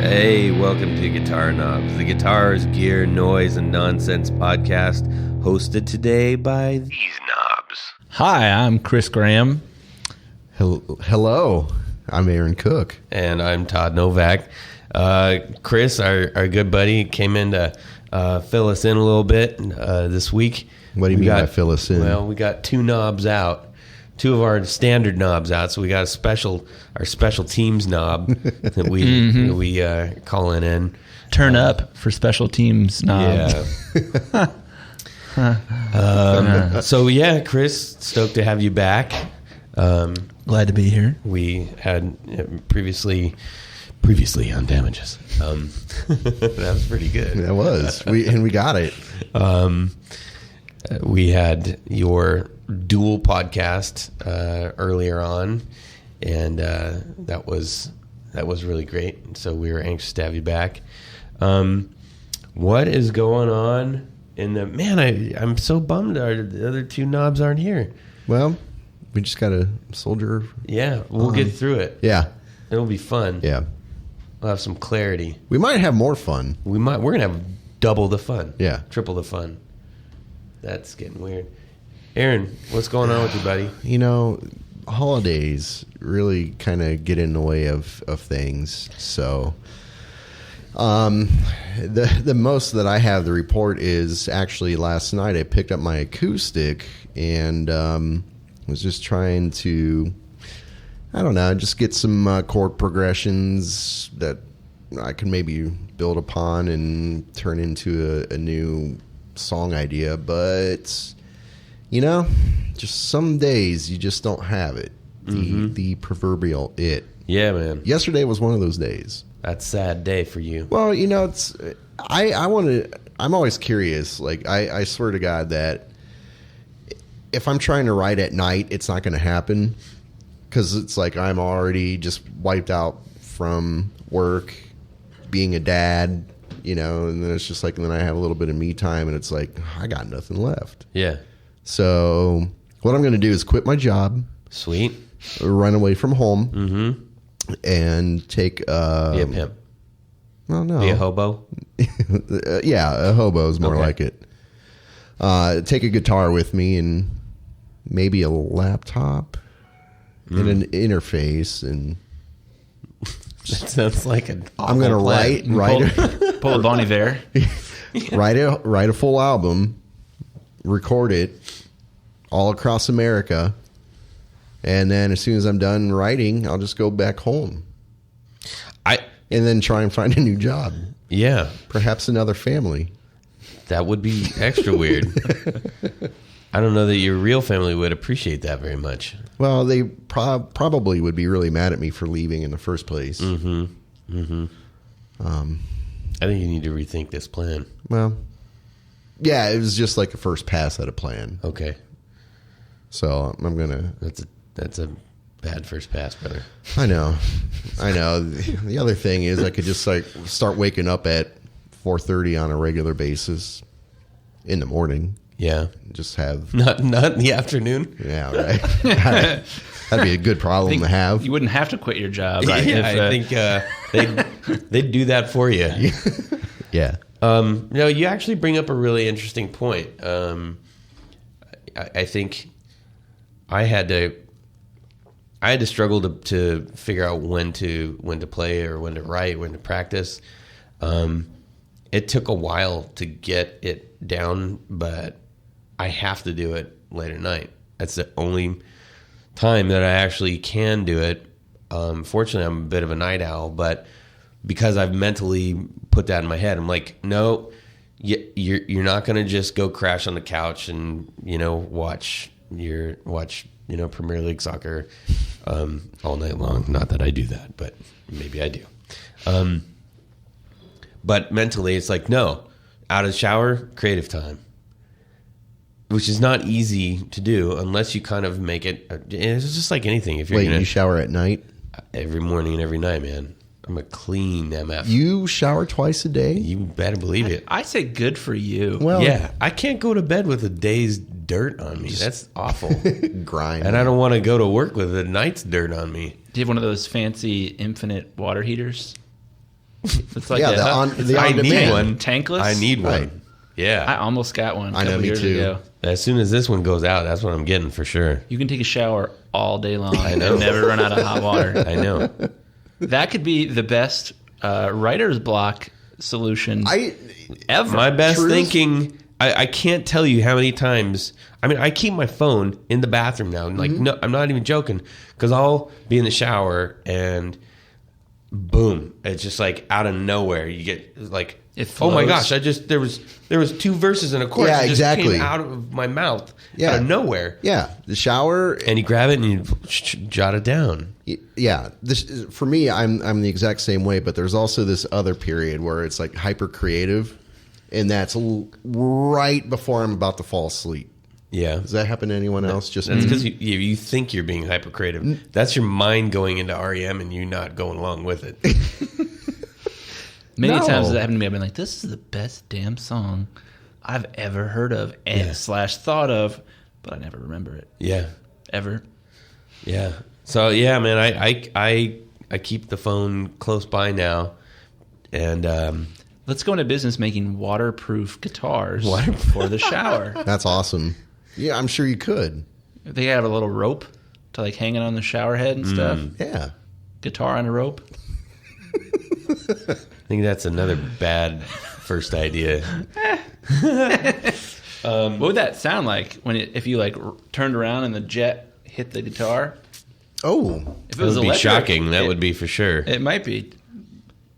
Hey, welcome to Guitar Knobs, the guitars, gear, noise, and nonsense podcast, hosted today by these knobs. Hi, I'm Chris Graham. Hello, I'm Aaron Cook. And I'm Todd Novak. Chris, our good buddy, came in to fill us in a little bit this week. What do you mean by fill us in? Well, we got two knobs out. Two of our standard knobs out, so we got our special teams knob that we calling in. Turn up for special teams knob. Yeah. So yeah, Chris, stoked to have you back. Glad to be here. We had previously on Damages. That was pretty good. That was. We got it. We had your dual podcast earlier on, and that was really great. So we were anxious to have you back. What is going on in the man? I'm so bummed the other two knobs aren't here. Well, we just got to soldier. Yeah, we'll get through it. Yeah, it'll be fun. Yeah, we'll have some clarity. We might have more fun. We're gonna have double the fun. Yeah, triple the fun. That's getting weird. Aaron, what's going on with you, buddy? You know, holidays really kind of get in the way of things. So, the most that I have to report is actually last night I picked up my acoustic and was just trying to, I don't know, just get some chord progressions that I can maybe build upon and turn into a new song idea, but you know, just some days you just don't have it. The proverbial it. Yeah, man. Yesterday was one of those days. That's a sad day for you. Well, you know, it's I'm always curious. Like I swear to God that if I'm trying to write at night, it's not going to happen because it's like I'm already just wiped out from work, being a dad. You know, and then it's just like, and then I have a little bit of me time, and it's like, I got nothing left. Yeah. So what I'm going to do is quit my job. Sweet. Run away from home. And take... Be a pimp. Well, no. Be a hobo? Yeah, a hobo is more like it. Take a guitar with me and maybe a laptop and an interface and... That sounds like an awful I'm going to write pull a Bon Iver. write a full album, record it all across America, and then as soon as I'm done writing, I'll just go back home. And then try and find a new job. Yeah. Perhaps another family. That would be extra weird. I don't know that your real family would appreciate that very much. Well, they probably would be really mad at me for leaving in the first place. I think you need to rethink this plan. Well, yeah, it was just like a first pass at a plan. Okay. So I'm gonna. That's a bad first pass, brother. I know. The other thing is I could just like start waking up at 4:30 on a regular basis in the morning. Yeah. Just have not in the afternoon. Yeah, right. That'd be a good problem to have. You wouldn't have to quit your job, right? Yeah, I think they'd do that for you. Yeah. No, you actually bring up a really interesting point. I think I had to struggle to figure out when to play or when to write, when to practice. It took a while to get it down, but I have to do it late at night. That's the only time that I actually can do it. Fortunately, I'm a bit of a night owl, but because I've mentally put that in my head, I'm like, no, you're not going to just go crash on the couch and watch Premier League soccer all night long. Not that I do that, but maybe I do. But mentally, it's like, no, out of the shower, creative time. Which is not easy to do unless you kind of make it. It's just like anything. If you're you shower at night? Every morning and every night, man. I'm a clean MF. You shower twice a day? You better believe it. I say good for you. Well, yeah, I can't go to bed with a day's dirt on me. That's awful. Grind. And I don't want to go to work with a night's dirt on me. Do you have one of those fancy infinite water heaters? It's like Yeah, the I need on-demand. one. Tankless. I need one. Right. Yeah. I almost got one a I know, couple me years too. ago. As soon as this one goes out, that's what I'm getting for sure. You can take a shower all day long I know. and never run out of hot water. I know. That could be the best writer's block solution ever. My best Truth? thinking, I can't tell you how many times. I mean, I keep my phone in the bathroom now. Like, no, I'm not even joking. Because I'll be in the shower and boom, it's just like out of nowhere. You get like, It oh my flows. gosh, there was 2 verses in a chorus. Yeah, that just exactly. came out of my mouth Yeah. out of nowhere. Yeah, the shower. And you grab it and you jot it down. Yeah, this for me. I'm the exact same way. But there's also this other period where it's like hyper creative, and that's right before I'm about to fall asleep. Yeah. Does that happen to anyone else? Just That's me? because you think you're being hyper creative. That's your mind going into REM and you not going along with it. Many No. times that happened to me. I've been like, this is the best damn song I've ever heard of and Yeah. / thought of, but I never remember it Yeah. ever. Yeah. So yeah, man, I keep the phone close by now, and Let's go into business making waterproof guitars for the shower. That's awesome. Yeah, I'm sure you could. They have a little rope to like hang it on the shower head and stuff. Yeah. Guitar on a rope. I think that's another bad first idea. What would that sound like if you like turned around and the jet hit the guitar? Oh, If That would be electric, shocking. That would be for sure. It might be.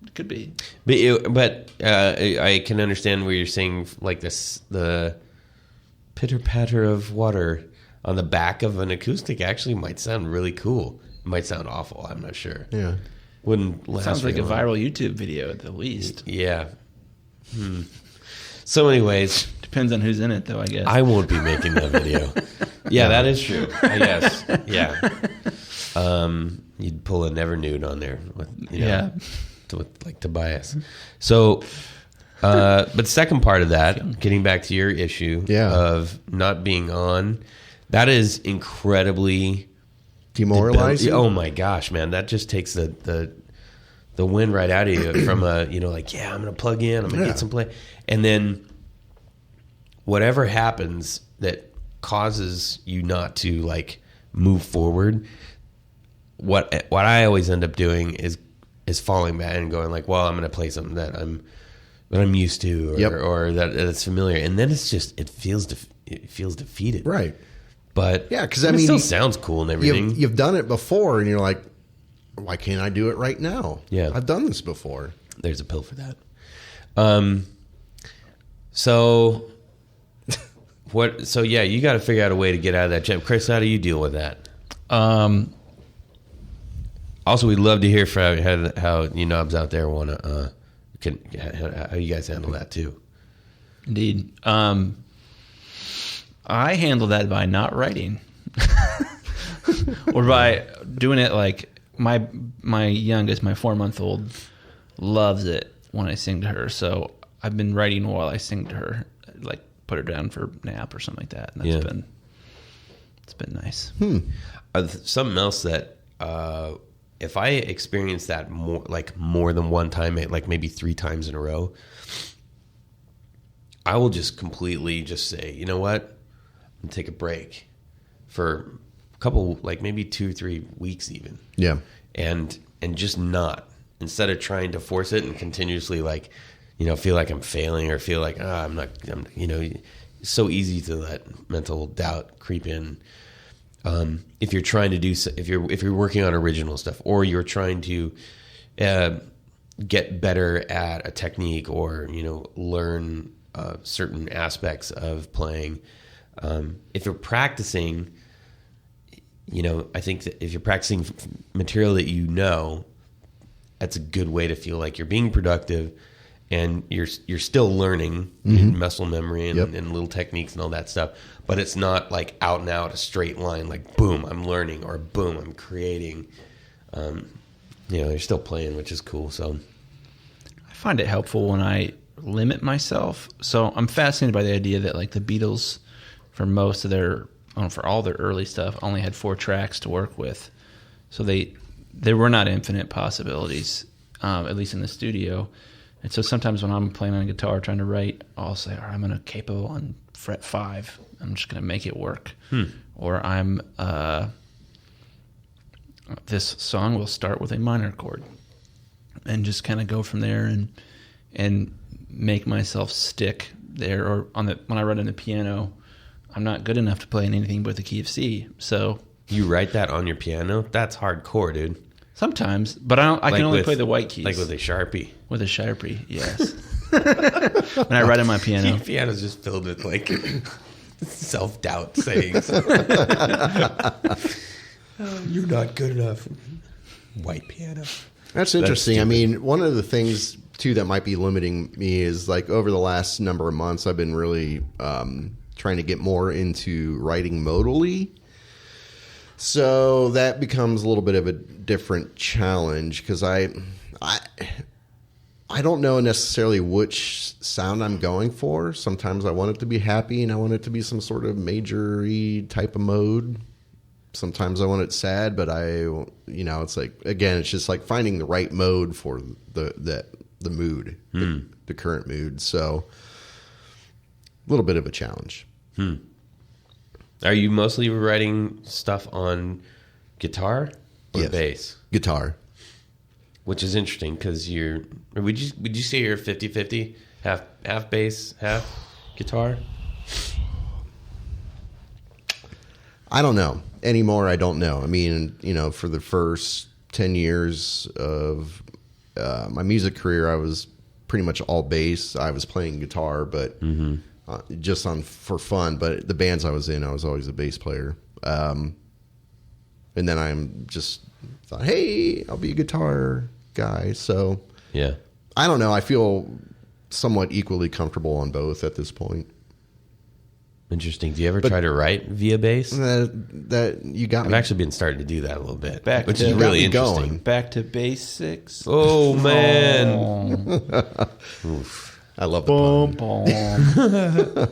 It could be. But I can understand where you're saying like this, the pitter patter of water on the back of an acoustic actually might sound really cool. It might sound awful. I'm not sure. yeah. Wouldn't last Sounds like a very long. viral YouTube video at the least. Yeah. So anyways, Depends on who's in it, though, I guess. I won't be making that video. Yeah, that is true. Yes. Yeah. You'd pull a never nude on there with, with like Tobias. So, but the second part of that, getting back to your issue of not being on, that is incredibly Demoralizing. Oh my gosh, man, that just takes the wind right out of you from like, yeah, I'm gonna plug in, I'm gonna get some play, and then whatever happens that causes you not to like move forward, what I always end up doing is falling back and going like, well, I'm gonna play something that I'm used to or that it's familiar, and then it's just it feels defeated, Right. But Yeah, because it still sounds cool and everything. You've done it before, and you're like, why can't I do it right now? Yeah. I've done this before. There's a pill for that. So what? So yeah, you got to figure out a way to get out of that jam. Chris, how do you deal with that? Also, we'd love to hear from how you knobs out there want to how you guys handle that too. Indeed. I handle that by not writing. Or by doing it like my youngest, my 4-month-old, loves it when I sing to her. So I've been writing while I sing to her, like put her down for a nap or something like that. And it's been nice. Something else that if I experience that more than one time, like maybe 3 times in a row, I will just completely just say, you know what, I'm gonna take a break for a couple, like maybe 2 or 3 weeks even. Yeah. And just not, instead of trying to force it and continuously like, feel like I'm failing or feel like, I'm it's so easy to let mental doubt creep in. If you're trying to if you're working on original stuff, or you're trying to get better at a technique, or learn certain aspects of playing, if you're practicing, I think that if you're practicing material that that's a good way to feel like you're being productive, and you're still learning muscle memory and little techniques and all that stuff, but it's not like out and out a straight line, like boom, I'm learning, or boom, I'm creating. You're still playing, which is cool. So I find it helpful when I limit myself. So I'm fascinated by the idea that like the Beatles, for most of for all their early stuff, only had 4 tracks to work with. So there were not infinite possibilities. at least in the studio. And so sometimes when I'm playing on a guitar trying to write, I'll say, all right, I'm going to capo on fret 5. I'm just going to make it work. Or I'm this song will start with a minor chord, and just kind of go from there and make myself stick there. Or when I write on the piano, I'm not good enough to play in anything but the key of C. So you write that on your piano? That's hardcore, dude. Sometimes, but I can only play the white keys. Like with a Sharpie. With a Sharpie, yes. When I write on my piano. Your piano's just filled with like self-doubt sayings. You're not good enough. White piano. That's interesting. I mean, one of the things too that might be limiting me is like over the last number of months, I've been really trying to get more into writing modally. So that becomes a little bit of a different challenge because I don't know necessarily which sound I'm going for. Sometimes I want it to be happy and I want it to be some sort of major-y type of mode. Sometimes I want it sad, but it's like, again, it's just like finding the right mode for the mood, the current mood. So a little bit of a challenge. Are you mostly writing stuff on guitar or bass? Guitar. Which is interesting because would you say you're 50-50? Half bass, half guitar? I don't know. Anymore, I don't know. I mean, for the first 10 years of my music career, I was pretty much all bass. I was playing guitar, but just for fun. But the bands I was in, I was always a bass player. And then I'm just thought, hey, I'll be a guitar guy. So yeah, I don't know. I feel somewhat equally comfortable on both at this point. Interesting. Do you ever try to write via bass? That you got. I've me. actually been starting to do that a little bit, Back which to- is really got me interesting. going. Back to basics. Oh man, Oof. I love the Boom, pun. boom.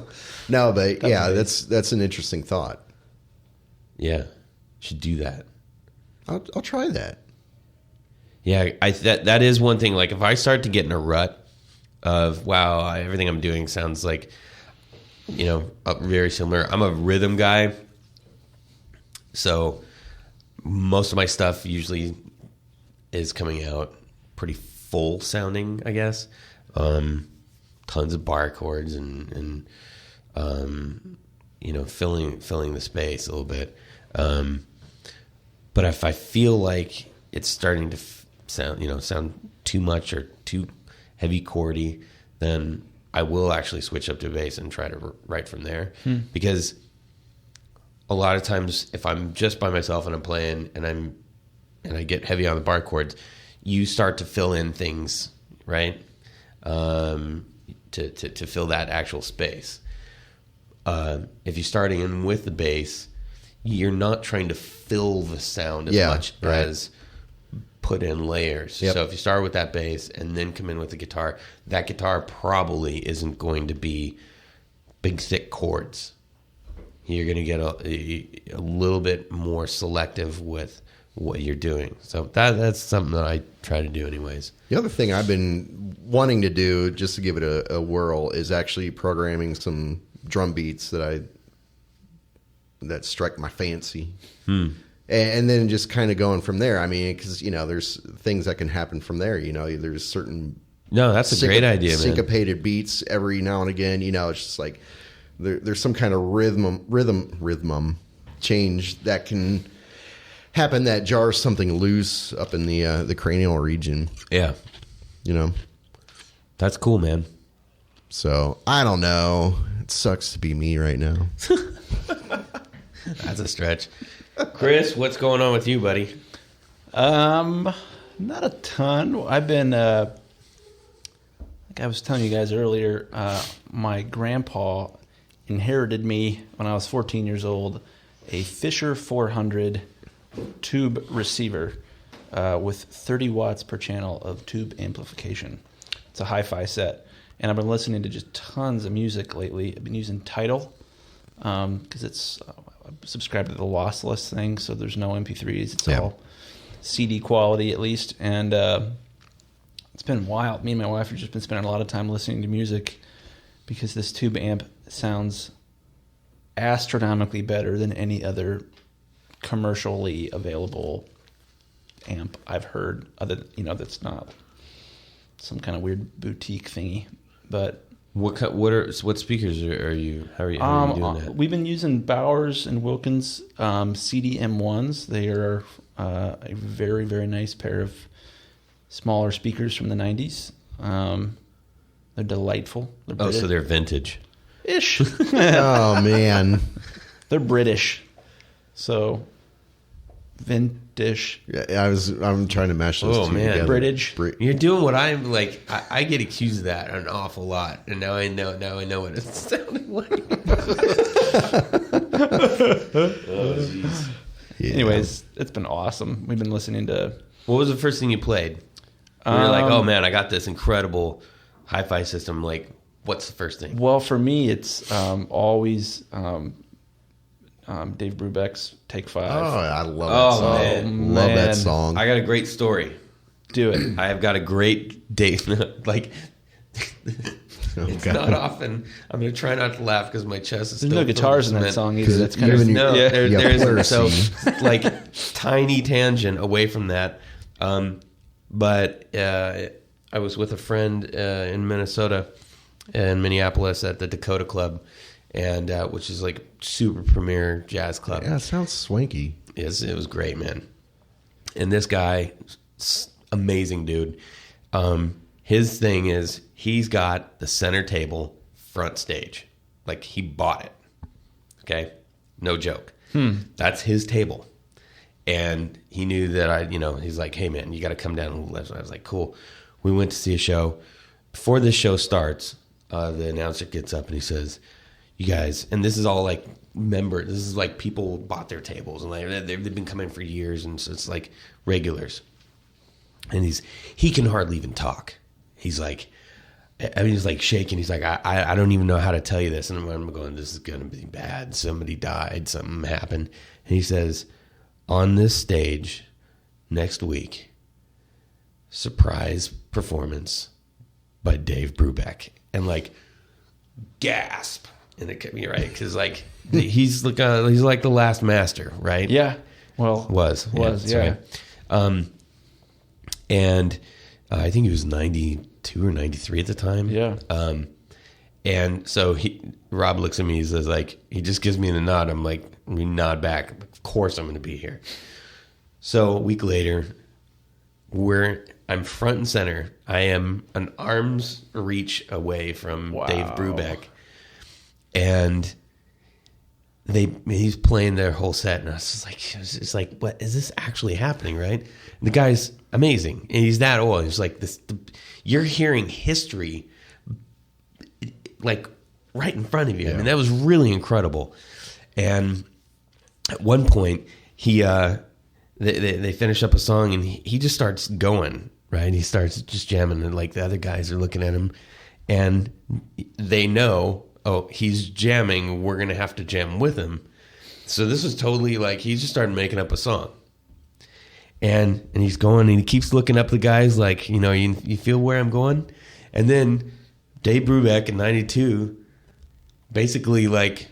No, but yeah, that's an interesting thought. yeah, should do that. I'll try that. Yeah, that is one thing. Like if I start to get in a rut of everything I'm doing sounds like, very similar. I'm a rhythm guy, so most of my stuff usually is coming out pretty full sounding, I guess. Tons of bar chords and filling the space a little bit. But if I feel like it's starting to sound too much or too heavy chordy, then I will actually switch up to bass and try to write from there. Because a lot of times if I'm just by myself and I'm playing and I get heavy on the bar chords, you start to fill in things, right? To fill that actual space. If you're starting in with the bass, you're not trying to fill the sound as much as put in layers. Yep. So if you start with that bass and then come in with the guitar, that guitar probably isn't going to be big thick chords. You're going to get a little bit more selective with what you're doing. So that's something that I try to do anyways. The other thing I've been wanting to do, just to give it a whirl, is actually programming some drum beats that strike my fancy. And then just kind of going from there. I mean, because, there's things that can happen from there. There's certain... No, that's a great idea, man. Syncopated beats every now and again. It's just like there's some kind of rhythm change that can happen that jars something loose up in the cranial region. Yeah. That's cool, man. So, I don't know. It sucks to be me right now. That's a stretch. Chris, what's going on with you, buddy? Not a ton. I've been, like I was telling you guys earlier, my grandpa inherited me when I was 14 years old, a Fisher 400 tube receiver with 30 watts per channel of tube amplification. It's a hi-fi set. And I've been listening to just tons of music lately. I've been using Tidal because it's subscribed to the lossless thing, so there's no MP3s. It's all CD quality at least. And It's been wild. Me and my wife have just been spending a lot of time listening to music because this tube amp sounds astronomically better than any other commercially available amp I've heard. That's not some kind of weird boutique thingy. But what speakers are you? How are you doing that? We've been using Bowers and Wilkins CDM1s. They are a very, very nice pair of smaller speakers from the 90s. They're delightful. So they're vintage-ish. Oh, man. They're British. So, vintage. Yeah, I'm trying to mash those two together. British. You're doing what I'm like. I get accused of that an awful lot, and now I know what it sounded like. Oh, jeez. Yeah. Anyways, it's been awesome. We've been listening to. What was the first thing you played? You're like, oh man, I got this incredible hi-fi system. Like, what's the first thing? Well, for me, it's always Dave Brubeck's Take 5. Oh, I love that song. Man. Love that song. I got a great story. Do it. I have got a great date. Like, it's not often. I'm going to try not to laugh because my chest is There's still no guitars in that song either. That's kind of No, Yeah, there isn't. So, pleurisy. like, tiny tangent away from that. But I was with a friend in Minnesota, in Minneapolis, at the Dakota Club, and which is like super premier jazz club. Yeah, it sounds swanky. It was great, man. And this guy, amazing dude. His thing is he's got the center table front stage. Like, he bought it. Okay? No joke. That's his table. And he knew that he's like, hey man, you got to come down and live. So I was like, cool. We went to see a show. Before this show starts, the announcer gets up and he says, you guys, and this is all like this is like people bought their tables and like they've been coming for years, and so it's like regulars. And he can hardly even talk. He's like, he's like shaking. He's like, I don't even know how to tell you this. And I'm going, this is going to be bad. Somebody died. Something happened. And he says, on this stage next week, surprise performance by Dave Brubeck. And like, gasp. And it could be right because like he's like the last master, right? Yeah. Well, was yeah. Right. And I think he was 92 or 93 at the time. Yeah. And so Rob looks at me. He says, like, he just gives me the nod. I'm like, we nod back. Of course, I'm going to be here. So a week later, I'm front and center. I am an arm's reach away from Dave Brubeck, and he's playing their whole set, and I was just like, it's like, what is this actually happening, right? And the guy's amazing, and he's that old. He's like this. You're hearing history, like right in front of you. Yeah. I mean, that was really incredible. And at one point, they finish up a song, and he just starts going, right? He starts just jamming, and like the other guys are looking at him, and they know, oh, he's jamming. We're gonna have to jam with him. So this was totally like he just started making up a song, and he's going, and he keeps looking up the guys, like, you feel where I'm going, and then Dave Brubeck in '92 basically like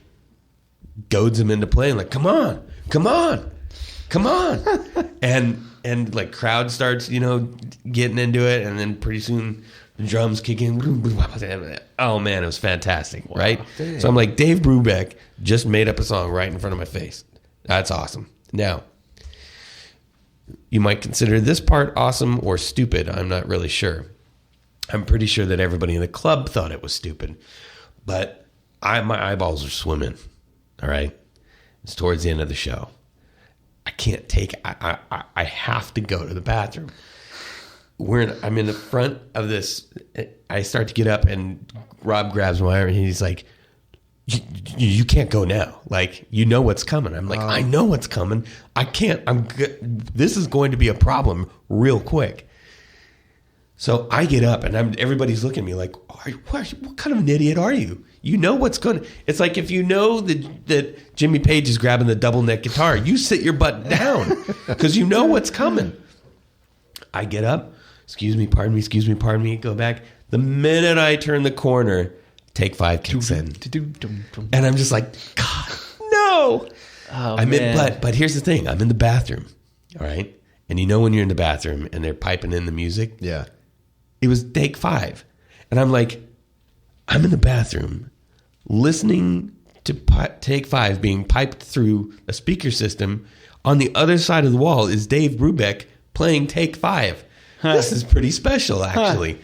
goads him into playing, like, come on, and like crowd starts getting into it, and then pretty soon the drums kick in. Oh man, it was fantastic. Wow. Right? Dang. So I'm like, Dave Brubeck just made up a song right in front of my face. That's awesome. Now, you might consider this part awesome or stupid. I'm not really sure. I'm pretty sure that everybody in the club thought it was stupid, but my eyeballs are swimming. All right, it's towards the end of the show. I can't take. I have to go to the bathroom. I'm in the front of this. I start to get up, and Rob grabs my arm, and he's like, "You can't go now. Like, you know what's coming." I'm like, "I know what's coming. I can't. This is going to be a problem real quick." So I get up, and everybody's looking at me like, what kind of an idiot are you? You know what's going to... It's like if you know that Jimmy Page is grabbing the double neck guitar, you sit your butt down because you know what's coming. I get up, excuse me, pardon me, go back. The minute I turn the corner, take 5 kicks in. And I'm just like, God, no. Oh, I'm man. in, but here's the thing. I'm in the bathroom, all right? And you know when you're in the bathroom and they're piping in the music? Yeah. It was take 5. And I'm like, I'm in the bathroom listening to take 5 being piped through a speaker system. On the other side of the wall is Dave Brubeck playing take 5. This is pretty special, actually.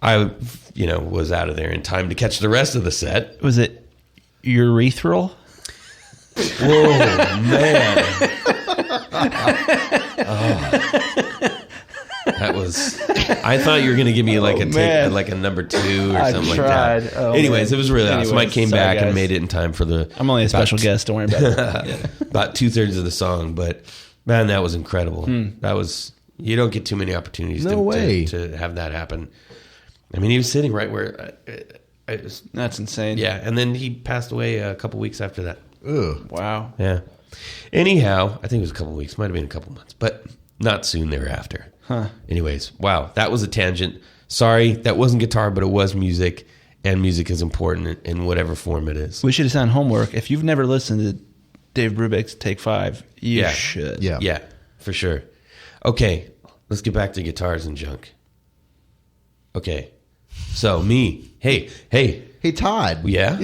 I, was out of there in time to catch the rest of the set. Was it urethral? Whoa, man. That was. I thought you were going to give me like a number 2 or something like that. Anyways, it was really awesome. I came back and made it in time for the. I'm only a special guest. Don't worry about it. About 2/3 of the song, but man, that was incredible. That was. You don't get too many opportunities to have that happen. I mean, he was sitting right where. That's insane. Yeah, and then he passed away a couple weeks after that. Ugh. Wow. Yeah. Anyhow, I think it was a couple weeks. Might have been a couple months, but not soon thereafter. Huh. Anyways, wow, that was a tangent. Sorry, that wasn't guitar, but it was music, and music is important in whatever form it is. We should have done homework. If you've never listened to Dave Brubeck's Take 5, you should. Yeah. Yeah, for sure. Okay, let's get back to guitars and junk. Okay, so me. Hey, Todd. yeah?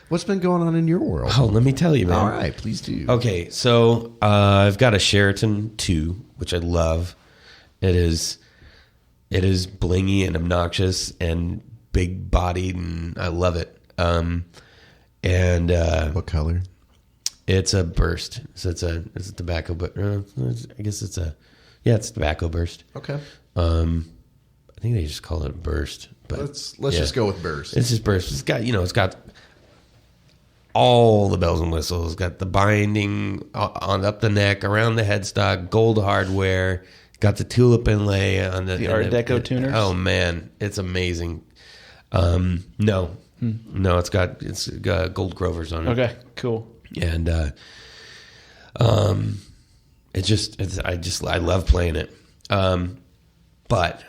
What's been going on in your world? Oh, let me tell you, man. All right, please do. Okay, so I've got a Sheraton 2, which I love. It is blingy and obnoxious and big bodied, and I love it. What color? It's a burst. So it's a tobacco, but I guess it's tobacco burst. Okay. I think they just call it a burst. But Let's just go with burst. It's just burst. It's got all the bells and whistles. It's got the binding on up the neck, around the headstock, gold hardware. Got the tulip inlay on the Art Deco tuners. Oh man, it's amazing. No, it's got gold Grovers on it. Okay, cool. And I love playing it. But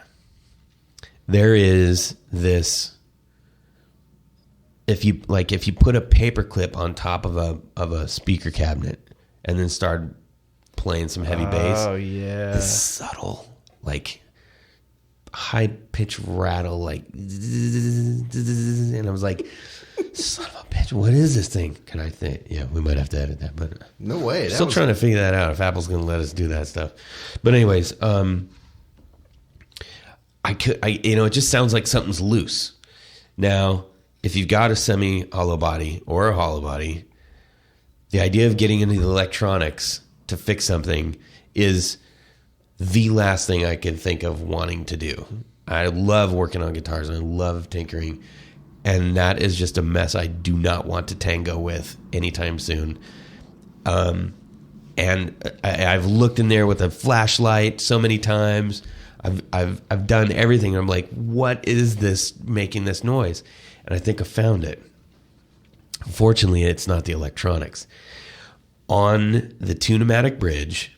there is this. If you put a paper clip on top of a speaker cabinet and then start playing some heavy bass. Oh yeah. This subtle, like high pitched rattle, like, and I was like, son of a bitch, what is this thing? Can I think? Yeah, we might have to edit that, but No way. still trying to figure that out if Apple's going to let us do that stuff. But anyways, it just sounds like something's loose. Now, if you've got a semi-hollow body or a hollow body, the idea of getting into the electronics to fix something is the last thing I can think of wanting to do. I love working on guitars and I love tinkering, and that is just a mess I do not want to tango with anytime soon. And I've looked in there with a flashlight so many times. I've done everything. I'm like, what is this making this noise? And I think I found it. Fortunately, it's not the electronics. On the Tune-O-Matic bridge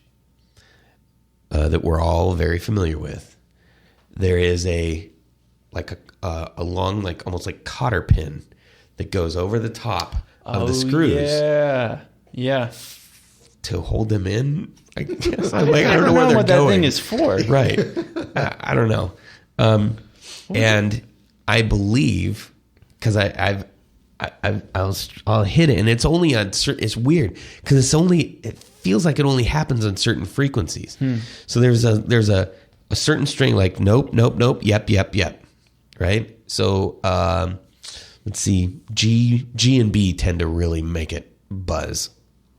that we're all very familiar with, there is a long, like almost like cotter pin that goes over the top of the screws. Yeah. To hold them in, I guess. I don't know where they're what going. that thing is for. Right. I don't know. And I believe, because I'll hit it, and it's only on it's weird because it feels like it only happens on certain frequencies. So there's a certain string like nope, yep, right? So let's see, G and B tend to really make it buzz.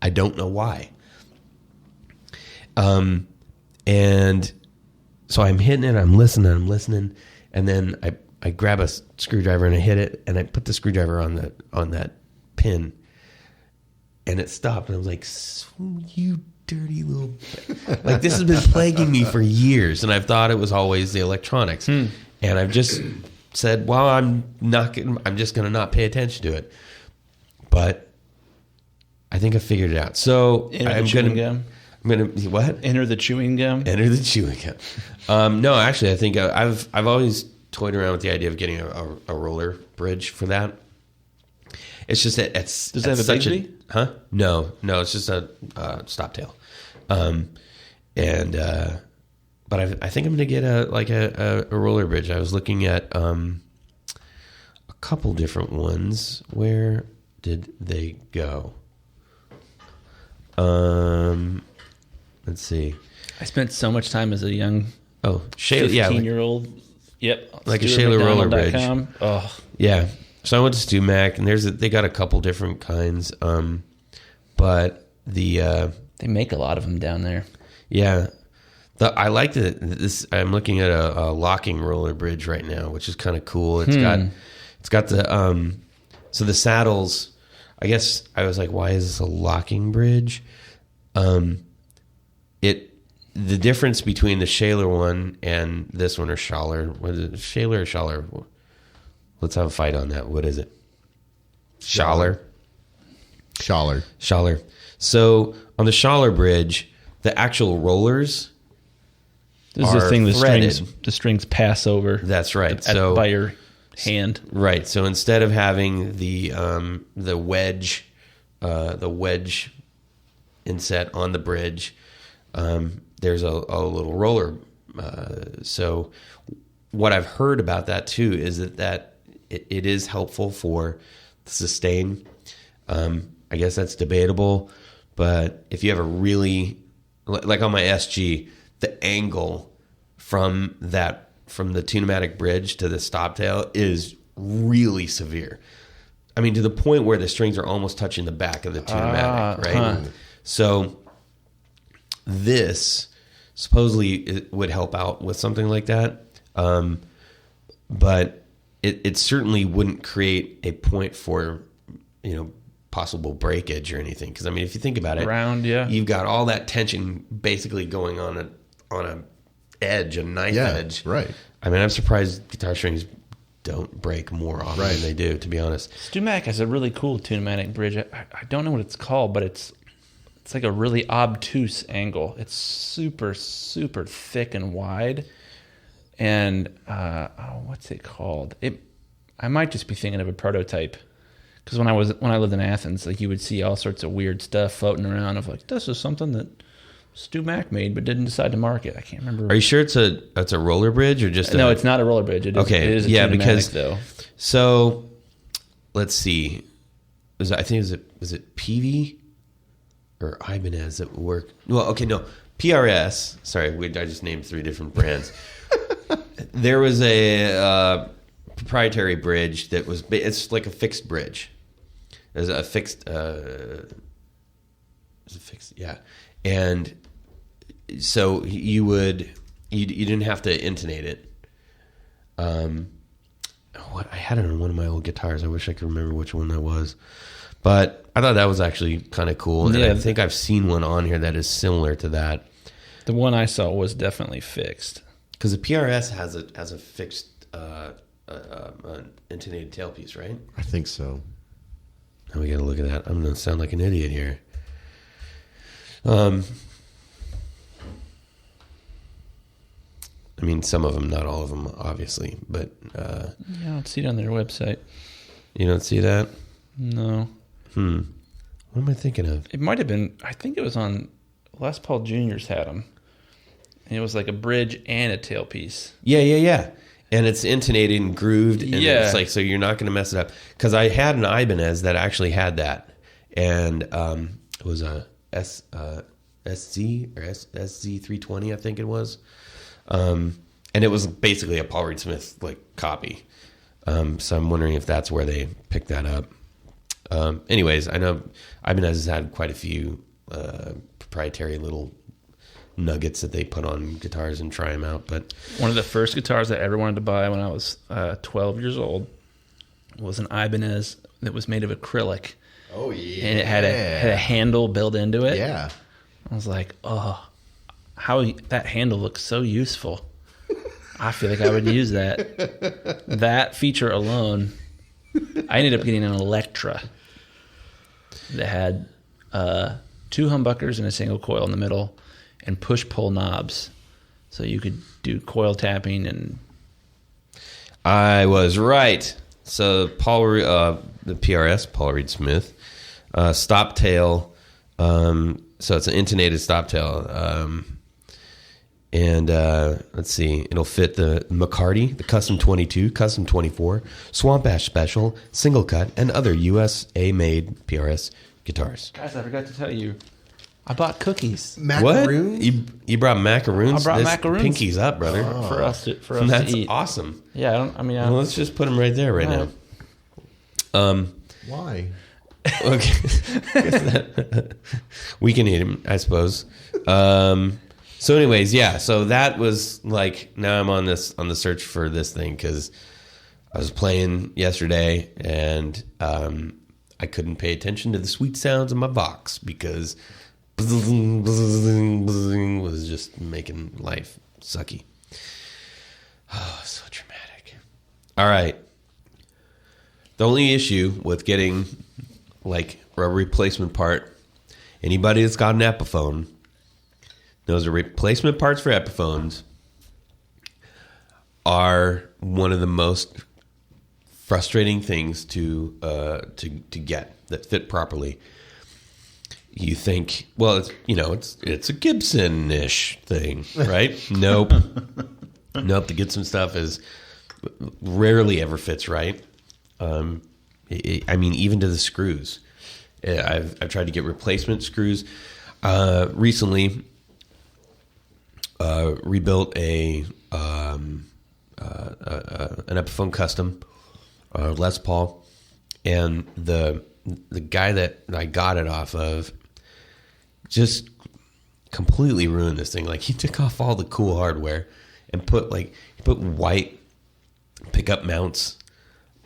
I don't know why. And so I'm hitting it, I'm listening, and then I grab a screwdriver and I hit it, and I put the screwdriver on that pin, and it stopped. And I was like, "You dirty little," like this has been plaguing me for years, and I've thought it was always the electronics, and I've just said, "Well, I'm just going to not pay attention to it," but I think I figured it out. So I'm I'm gonna what? Enter the chewing gum. Enter the chewing gum. No, actually, I think I've always toyed around with the idea of getting a roller bridge for that. It's just that it's does it have a Bigsby? Huh? No, it's just a stop tail. But I think I'm gonna get a roller bridge. I was looking at a couple different ones. Where did they go? Let's see. I spent so much time as a young 15-year-old. Yep. Like a Shaler roller bridge. Oh. Yeah. So I went to Stu Mac, and they got a couple different kinds. But they make a lot of them down there. Yeah. I like this. I'm looking at a locking roller bridge right now, which is kind of cool. It's got the so the saddles. I guess I was like, why is this a locking bridge? The difference between the Shaler one and this one, or Schaller, what is it? Shaler or Schaller? Let's have a fight on that. What is it? Schaller. So on the Schaller bridge, the actual rollers. This is the thing the strings pass over. That's right. By your hand. Right. So instead of having the wedge inset on the bridge, there's a little roller. So what I've heard about that too is that it is helpful for the sustain. I guess that's debatable, but if you have a really, like on my SG, the angle from the Tune-O-Matic bridge to the stop tail is really severe. I mean, to the point where the strings are almost touching the back of the Tune-O-Matic, right? Huh. So this supposedly it would help out with something like that, but it certainly wouldn't create a point for possible breakage or anything. Because I mean, if you think about it, you've got all that tension basically going on a edge, a knife edge. Right. I mean, I'm surprised guitar strings don't break more often than they do, to be honest. Stu Mac has a really cool Tune-O-Matic bridge. I don't know what it's called, but it's like a really obtuse angle. It's super, super thick and wide. And what's it called? I might just be thinking of a prototype. Because when I lived in Athens, like you would see all sorts of weird stuff floating around of like, this is something that Stu Mac made but didn't decide to market. I can't remember. Are you sure it's a roller bridge or just No, it's not a roller bridge. It is, okay. It is a because though. So let's see. Was it PV or Ibanez that worked? Well, okay, no. PRS. Sorry, I just named 3 different brands. There was a proprietary bridge that it's like a fixed bridge. There's a fixed yeah. And so you didn't have to intonate it. What I had it on one of my old guitars. I wish I could remember which one that was. But I thought that was actually kind of cool. And I think I've seen one on here that is similar to that. The one I saw was definitely fixed. Because the PRS has a fixed intonated tailpiece, right? I think so. Now we got to look at that. I'm going to sound like an idiot here. I mean, some of them, not all of them, obviously, but I don't see it on their website. You don't see that? No. What am I thinking of? It might have been. I think it was on Les Paul Jr.'s had them. And it was like a bridge and a tailpiece. Yeah. And it's intonated and grooved, and it's like, so you're not going to mess it up. Because I had an Ibanez that actually had that, and it was a SZ or SZ320, I think it was, and it was basically a Paul Reed Smith like copy. So I'm wondering if that's where they picked that up. Anyways, I know Ibanez has had quite a few proprietary little nuggets that they put on guitars and try them out. But one of the first guitars I ever wanted to buy when I was 12 years old was an Ibanez that was made of acrylic. Oh yeah, and it had a handle built into it. Yeah, I was like, oh, how that handle looks so useful. I feel like I would use that. That feature alone, I ended up getting an Electra that had 2 humbuckers and a single coil in the middle, and push-pull knobs. So you could do coil tapping and... I was right. So the PRS, Paul Reed Smith, stop tail. So it's an intonated stop tail. And let's see, it'll fit the McCarty, the Custom 22, Custom 24, Swamp Ash Special, Single Cut, and other USA-made PRS guitars. Guys, I forgot to tell you, I bought cookies Macaroons? What? You brought macaroons? I brought This macaroons. Pinky's up, brother. for us to That's eat. awesome. Yeah, Well, let's just put them right there right now. Why? Okay. We can eat them, I suppose. So anyways, yeah, so that was like, now I'm on the search for this thing because I was playing yesterday and I couldn't pay attention to the sweet sounds of my Vox because was just making life sucky. Oh, so dramatic. All right. The only issue with getting like a replacement part, anybody that's got an Epiphone knows the replacement parts for Epiphones are one of the most frustrating things to get that fit properly. You think, well, it's a Gibson-ish thing, right? Nope. The Gibson stuff is rarely ever fits right. I mean, even to the screws. I've tried to get replacement screws. Recently, rebuilt an Epiphone Custom Les Paul, and the guy that I got it off of just completely ruined this thing. Like, he took off all the cool hardware and put white pickup mounts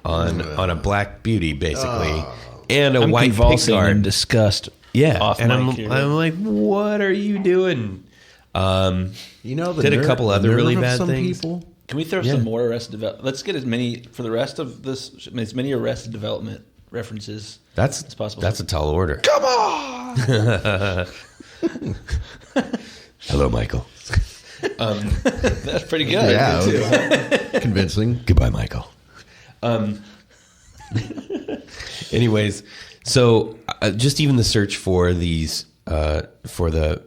on a Black Beauty, basically, and a white pickguard. In disgust. Yeah, off and mic I'm like, what are you doing? The did a couple other really bad some things. People. Can we throw some more Arrested Development? Let's get as many for the rest of this. As many Arrested Development references as possible. That's a tall order. Come on. Hello, Michael. That's pretty good. Yeah, it was convincing. Goodbye, Michael. Anyways, so just even the search for these for the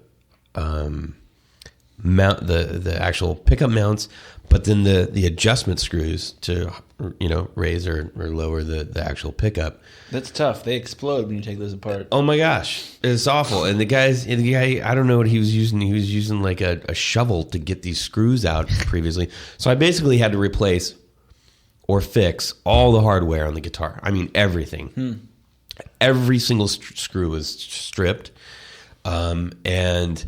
mount, the actual pickup mounts, but then the adjustment screws to raise or lower the actual pickup. That's tough. They explode when you take those apart. Oh my gosh, it's awful. And the guy, I don't know what he was using. He was using like a shovel to get these screws out previously. So I basically had to replace or fix all the hardware on the guitar. I mean, everything. Every single screw was stripped. And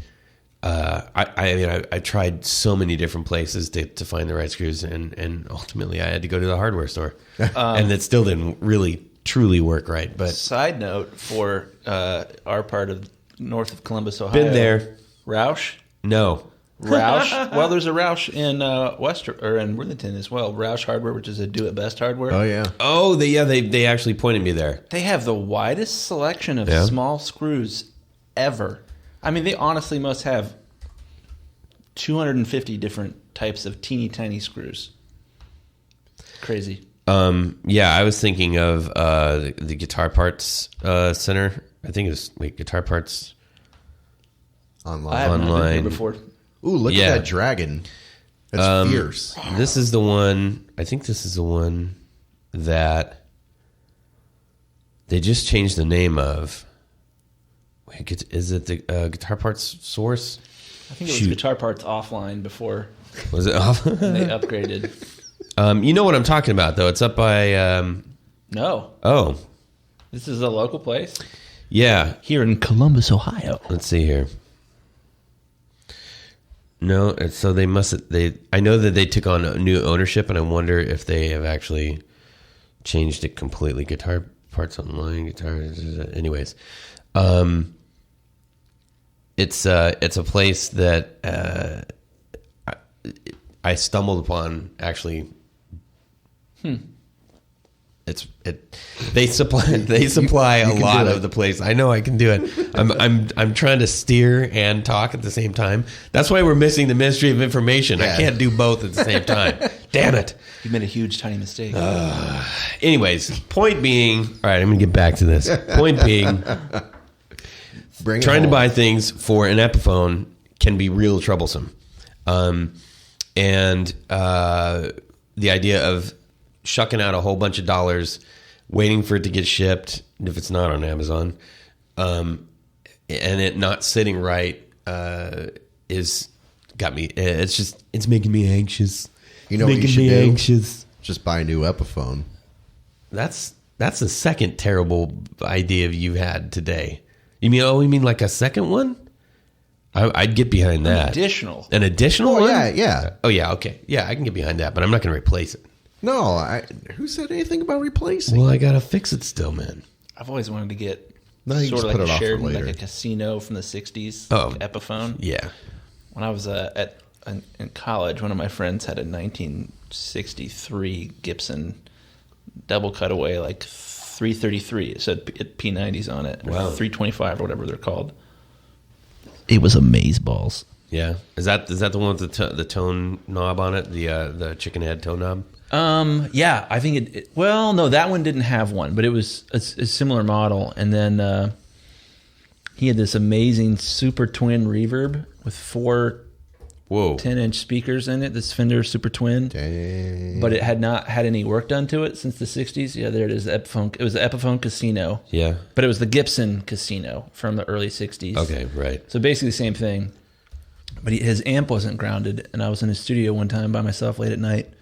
I tried so many different places to find the right screws, and ultimately I had to go to the hardware store. And it still didn't really truly work right. But side note for our part of north of Columbus, Ohio. been there. Roush? No. Roush? Well, there's a Roush in in Worthington as well. Roush Hardware, which is a do-it-best hardware. Oh yeah. Oh, they actually pointed me there. They have the widest selection of small screws ever. I mean, they honestly must have 250 different types of teeny tiny screws. Crazy. Yeah, I was thinking of the Guitar Parts Center. I think it was Guitar Parts Online. I haven't been online. here before. Ooh, look Yeah. at that dragon. That's fierce. This is the one. I think this is the one that they just changed the name of. Wait, is it the Guitar Parts Source? I think it was Guitar Parts offline before Was it off? they upgraded. You know what I'm talking about, though. It's up by. No. Oh, This is a local place? yeah. Here in Columbus, Ohio. Let's see here. No, so they must. I know that they took on a new ownership, and I wonder if they have actually changed it completely. Guitar Parts Online, anyways. It's a place that I stumbled upon actually They supply a lot of the place. I know I can do it. I'm trying to steer and talk at the same time. That's why we're missing the Ministry of Information. I can't do both at the same time. Damn it. You made a huge, tiny mistake. Anyways, point being, all right, I'm going to get back to this. Point being, trying to buy things for an Epiphone can be real troublesome. And the idea of shucking out a whole bunch of dollars, waiting for it to get shipped, if it's not on Amazon, and it not sitting right, is got me. It's making me anxious. You know what you should do? Anxious. Just buy a new Epiphone. That's the second terrible idea you've had today. You mean like a second one? I'd get behind that. An additional one? Yeah. Oh yeah, okay. Yeah, I can get behind that, but I'm not going to replace it. No, who said anything about replacing? Well, I got to fix it still, man. I've always wanted to get sort of like a Sheridan, like a casino from the 60s, like Epiphone. Yeah. When I was in college, one of my friends had a 1963 Gibson double cutaway, like 333. It said P90s on it. Wow. 325 or whatever they're called. It was amazeballs. Yeah. Is that the one with the tone knob on it? The chicken head tone knob? Yeah, I think well, no, that one didn't have one, but it was a similar model. And then he had this amazing Super Twin reverb with 4 10-inch speakers in it, this Fender Super Twin. Dang. But it had not had any work done to it since the 60s. Yeah, there it is, the Epiphone. It was the Epiphone Casino. Yeah. But it was the Gibson Casino from the early 60s. Okay, right. So basically the same thing. But his amp wasn't grounded, and I was in his studio one time by myself late at night,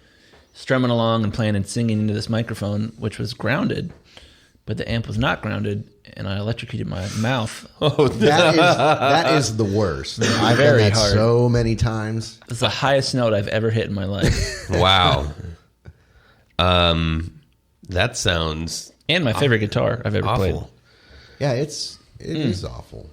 strumming along and playing and singing into this microphone, which was grounded, but the amp was not grounded, and I electrocuted my mouth. Oh, that is the worst. I've done that hard. so many times. It's the highest note I've ever hit in my life. Wow. That sounds And my favorite guitar I've ever awful. played. Yeah, it is awful.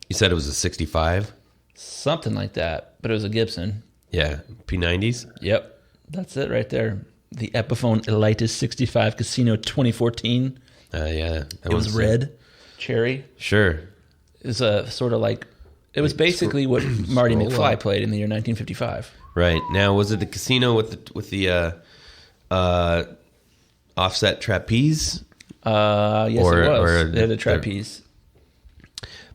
You said it was a 65? Something like that, but it was a Gibson. Yeah, P90s? Yep. That's it right there. The Epiphone Elitis 65 Casino 2014. Yeah. It was red, cherry. Sure. It was a sort of like, it was basically what Marty McFly played in the year 1955. Right. Now, was it the casino with the offset trapeze? Yes, it was. They had a trapeze.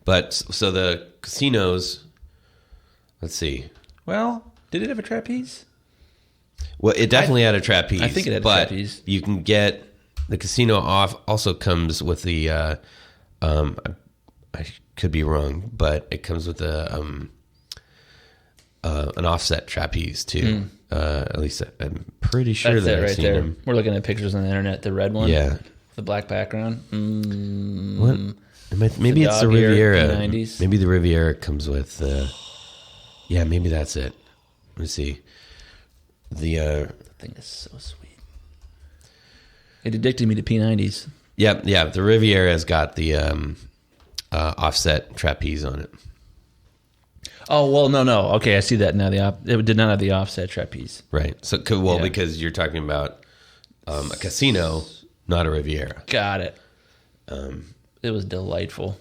But so the casinos, let's see. Well, did it have a trapeze? Well, it definitely had a trapeze. I think it had a trapeze. You can get the casino off. Also comes with the. I could be wrong, but it comes with an offset trapeze too. At least I'm pretty sure That's that it I've right seen there. them. We're looking at pictures on the internet. The red one, Yeah, the black background. What? Maybe it's the dog ear, Riviera. 90s. Maybe the Riviera comes with. Yeah, maybe that's it. Let me see. That thing is so sweet. It addicted me to P90s. Yeah. The Riviera has got the offset trapeze on it. Oh, well, no. Okay, I see that now. It did not have the offset trapeze. Right. So, because you're talking about a casino, not a Riviera. Got it. It was delightful.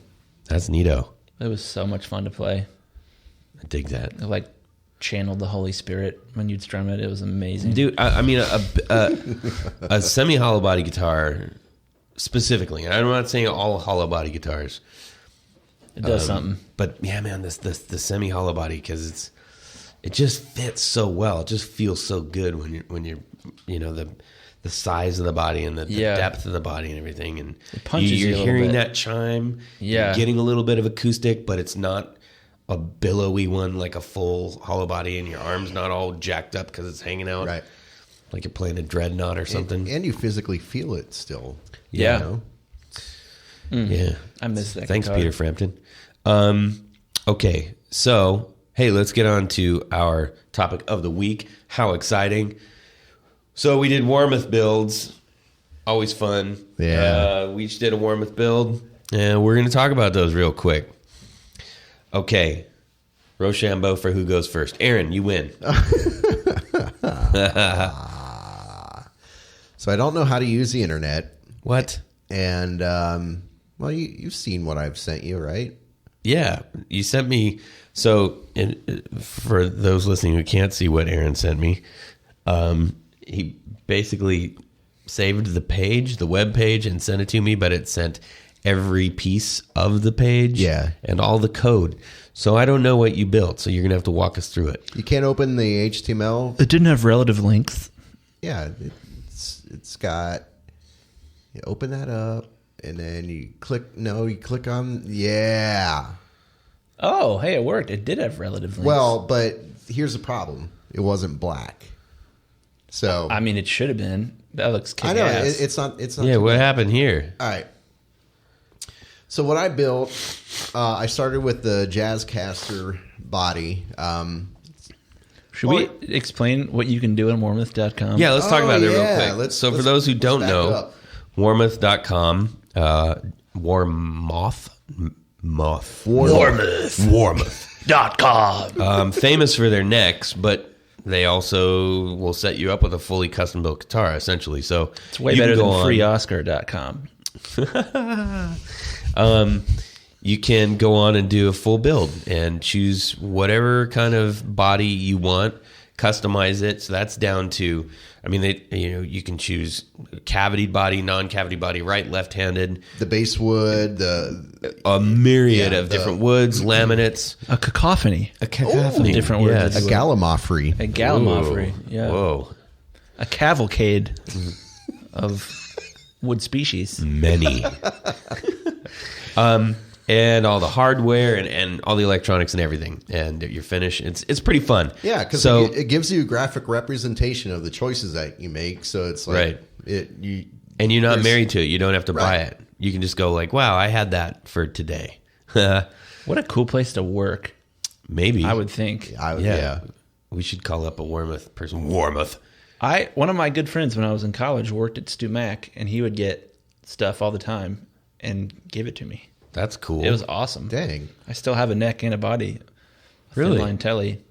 That's neato. It was so much fun to play. I dig that. It like channeled the Holy Spirit when you'd strum it. It was amazing. Dude, I mean, a semi-hollow body guitar specifically, and I'm not saying all hollow body guitars. It does something. But yeah, man, the semi-hollow body, because it just fits so well. It just feels so good when you're the size of the body and the depth of the body and everything, and it punches you're you a little hearing bit. that chime. Yeah, you're getting a little bit of acoustic, but it's not a billowy one like a full hollow body, and your arm's not all jacked up because it's hanging out, Right? Like you're playing a dreadnought or something. And you physically feel it still. Yeah. You know? Yeah, I miss that. Thanks, guitar. Peter Frampton. Okay, so hey, let's get on to our topic of the week. How exciting! So we did Warmoth builds. Always fun. Yeah. We each did a Warmoth build, and we're going to talk about those real quick. Okay. Rochambeau for who goes first. Aaron, you win. So I don't know how to use the internet. What? And, well, you've seen what I've sent you, right? Yeah, you sent me. So, for those listening who can't see what Aaron sent me, he basically saved the web page, and sent it to me, but it sent every piece of the page, and all the code. So I don't know what you built. So you're gonna have to walk us through it. You can't open the HTML. It didn't have relative length. Yeah, it's got. You open that up, and then you click. No, you click on. Yeah. Oh, hey, it worked. It did have relative length. Well, but here's the problem. It wasn't black. So I mean, it should have been. That looks kick-ass. I know it's not. It's not. Yeah, too what bad. happened here? All right. So what I built, I started with the Jazzcaster body. Should we explain what you can do on Warmoth.com? Yeah, let's talk about it real yeah. quick. So for those who don't back know, up. Warmoth.com, Warmoth. Warmoth.com. Famous for their necks, but they also will set you up with a fully custom built guitar, essentially. So It's way better than freeoscar.com. You can go on and do a full build and choose whatever kind of body you want, customize it. So that's down to, I mean, you can choose cavity body, non-cavity body, right, left-handed. The basswood, A myriad of different woods, laminates. A cacophony. A cacophony. Of different words. a gallimaufry. A gallimaufry. Whoa. Yeah. Whoa. A cavalcade of wood species. Many. And all the hardware and all the electronics and everything, and your finish. It's pretty fun. Yeah, because it gives you a graphic representation of the choices that you make. So it's like and you're not married to it. You don't have to buy it. You can just go like, wow, I had that for today. What a cool place to work. Maybe I would think. Yeah. We should call up a Warmoth person. Warmoth. One of my good friends when I was in college worked at Stu Mac, and he would get stuff all the time and give it to me. That's cool. It was awesome. Dang. I still have a neck and a body. Really? Line telly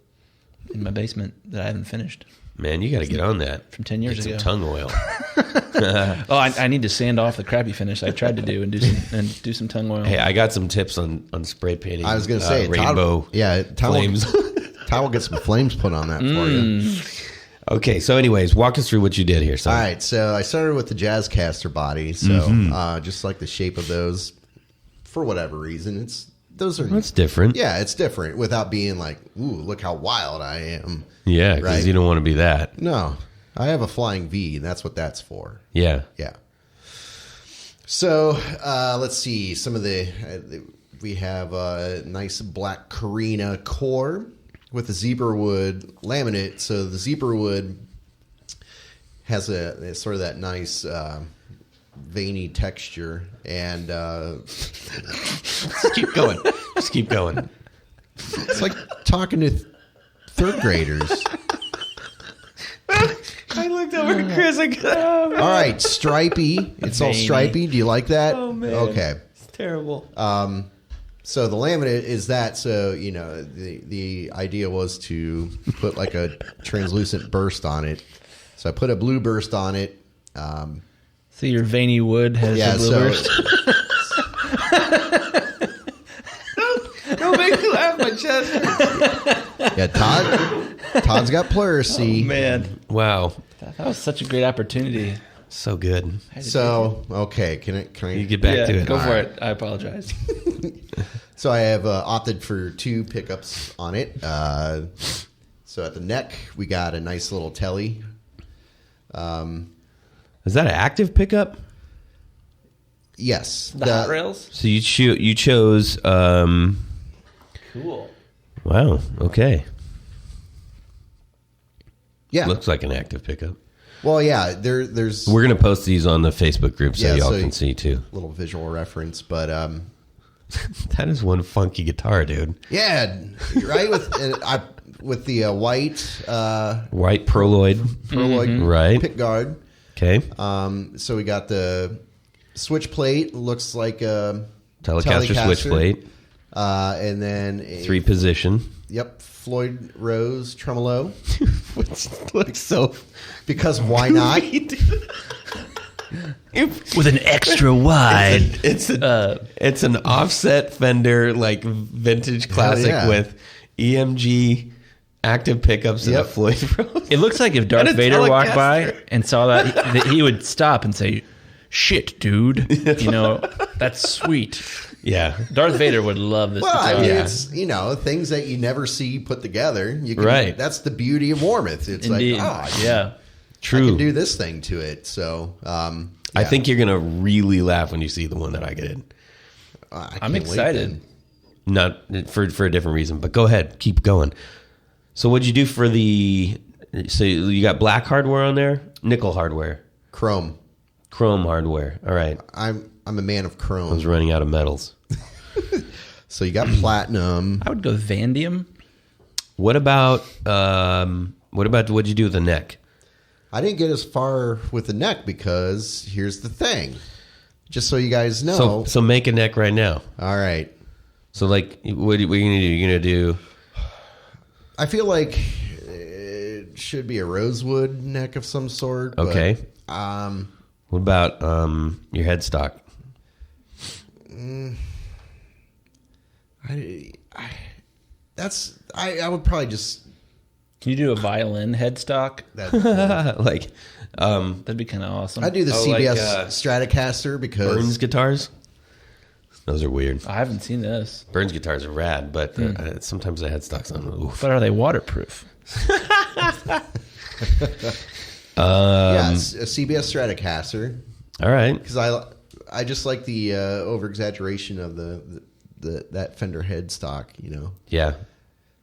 in my basement that I haven't finished. Man, you got to get on that. From 10 years Get ago. some tongue oil. I need to sand off the crappy finish I tried to do and do some tongue oil. Hey, I got some tips on spray painting. I was going to say rainbow. Todd flames. Todd will get some flames put on that for you. Okay, so anyways, walk us through what you did here. Son. All right, so I started with the Jazzcaster body. So just like the shape of those, for whatever reason, That's different. Yeah, it's different without being like, ooh, look how wild I am. Yeah, because you don't want to be that. No, I have a flying V, and that's what that's for. Yeah. Yeah. So let's see. Some of we have a nice black Carina core with a zebra wood laminate. So the zebra wood has it's sort of that nice veiny texture, and Just keep going. Just keep going. it's like talking to third graders. I looked over at Chris. All right, stripy. It's all Veiny. stripy. Do you like that? Oh, man. Okay. It's terrible. So the laminate is that. So the idea was to put like a translucent burst on it. So I put a blue burst on it. So your veiny wood has a blue burst. Don't make me laugh. My chest. Todd's got pleurisy. Oh, man. Wow. That was such a great opportunity. So good. So okay, can I? You get back to it. Go All for right. it. I apologize. So I have opted for 2 pickups on it. So at the neck, we got a nice little telly. Is that an active pickup? Yes. The hot rails? So you chose. Cool. Wow. Okay. Yeah. Looks like an active pickup. Well, yeah. There's We're gonna post these on the Facebook group so Yeah, y'all so can see too. a little visual reference, but That is one funky guitar, dude. yeah, right with the white White pearloid. pearloid Right. pick guard. Okay. So we got the switch plate. Looks like a Telecaster switch plate. and then a 3 position. Yep, Floyd Rose tremolo. Which looks so. Because why not? with an extra wide. It's an offset Fender, like vintage classic yeah. with EMG active pickups and a Yep. Floyd Rose. It looks like if Darth And a Vader walked by Telecaster. and saw that he would stop and say, "Shit, dude, you know that's sweet." Yeah, Darth Vader would love this Well, I guitar. mean, Yeah. it's things that you never see put together. You can, Right. That's the beauty of Warmoth. It's Indeed. like, yeah. I true. can do this thing to it. So, I yeah. think you're gonna really laugh when you see the one that I get in. I I'm can't wait excited. then. Not for a different reason, but go ahead, keep going. So what'd you do for the? So you got black hardware on there, nickel hardware, Chrome. chrome hardware. All right, I'm a man of I chrome. was running out of metals. So you got platinum. I would go Vandium. What about what'd you do with the neck? I didn't get as far with the neck because here's the thing. Just so you guys know. So make a neck right now. All right. So like, what are you gonna do? You're gonna do I feel like it should be a rosewood neck of some sort. but, okay. What about your headstock? I would probably just Can you do a violin headstock? that. Like That'd be kind of awesome. I do the Oh, like, CBS Stratocaster because Burns guitars? Those are weird. I haven't seen this. Burns guitars are rad, but sometimes the headstock's on. Oof. But are they waterproof? it's a CBS Stratocaster All right. because I just like the over exaggeration of the that Fender headstock. Yeah.